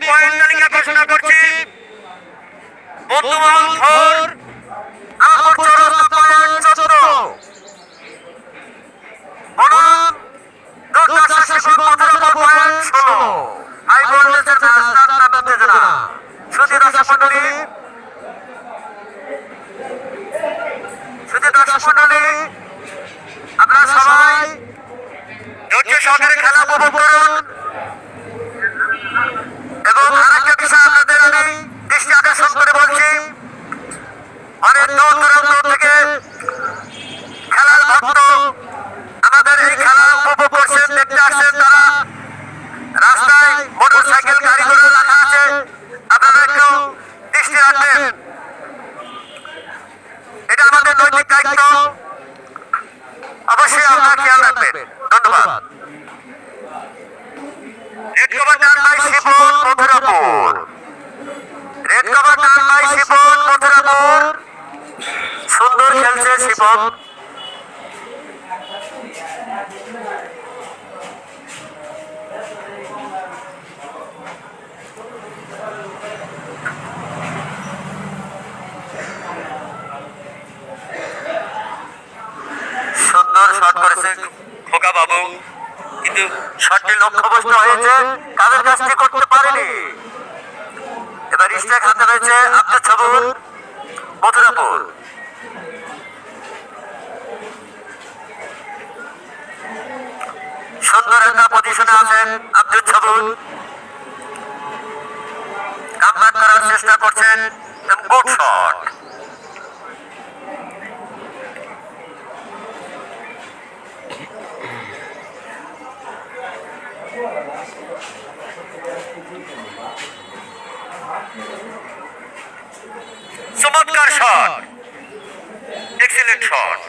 Point তালিকা ঘোষণা করছি। বর্তমান থর আলমপুর চৌরাস্তা পয়েন্ট 14, বনাম দুর্দশা শিবন মথুরাপুর পয়েন্ট 16। হাই ভোল্টেজের ম্যাচ, টান উত্তেজনা। শুধু দর্শক মণ্ডলী, আপনারা সবাই ধৈর্য সহকারে খেলা উপভোগ করুন। এবং আরেকটা বিষয় আপনাদের আমি দৃষ্টি আকর্ষণ করে বলছি, অনেক দূর দূরান্ত থেকে খেলার ভক্ত আমাদের এই খেলা উপভোগ করছেন, দেখতে আসছেন। তারা রাস্তায় মোটর সাইকেল গাড়ি ঘোড়া রাখা আছে, আপনারা একটু দৃষ্টি রাখবেন। এটা আমাদের নৈতিক দায়িত্ব, অবশ্যই আপনারা খেয়াল রাখবেন। ধন্যবাদ। রেড কভার টান by Shiban Mathurapur, raid cover টান বাই শিবন মথুরাপুর। সুন্দর খেলছে শিবন। সুন্দর শট করেছে খোকা বাবু, কিন্তু শটটি লক্ষ্যভ্রষ্ট হয়েছে, কাদের কাজটি করতে পারেনি। এবার স্ট্রাইক হাতে রয়েছে আব্দুল সবুর মথুরাপুর। সুন্দর একটা পজিশনে আছেন আব্দুল সবুর, কামব্যাক করার চেষ্টা করছেন। Good shot. চমৎকার শট, এক্সিলেন্ট শট।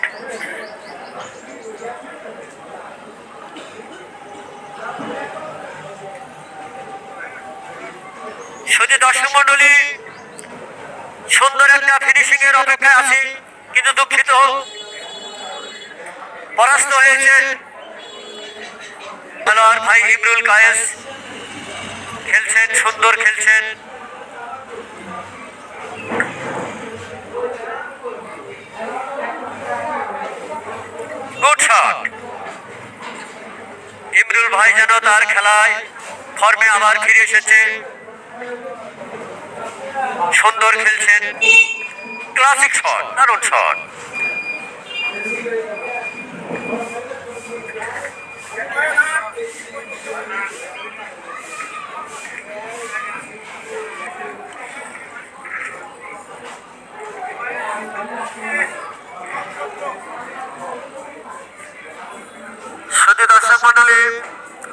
শুধু দর্শক মন্ডলী, সুন্দর একটা ফিনিশিং এর অপেক্ষায় আছি, কিন্তু দুঃখিত পরাস্ত হয়েছে খেলোয়াড় ভাই ইমরুল কায়েস। খেলছেন, সুন্দর খেলছেন। Good shot. ইমরুল ভাই যেন তার খেলায় ফর্মে আবার ফিরে এসেছে, সুন্দর খেলছেন। ক্লাসিক শট, দারুণ শট। শুধু দর্শক মন্ডলী,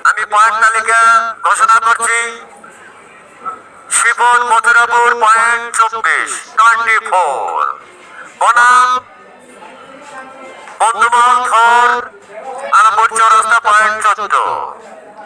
আমি পয়েন্ট তালিকা ঘোষণা করছি। শিবন মথুরাপুর পয়েন্ট 24, 24, বনাম বন্ধুমহল থর আলমপুর চৌরাস্তা পয়েন্ট 14।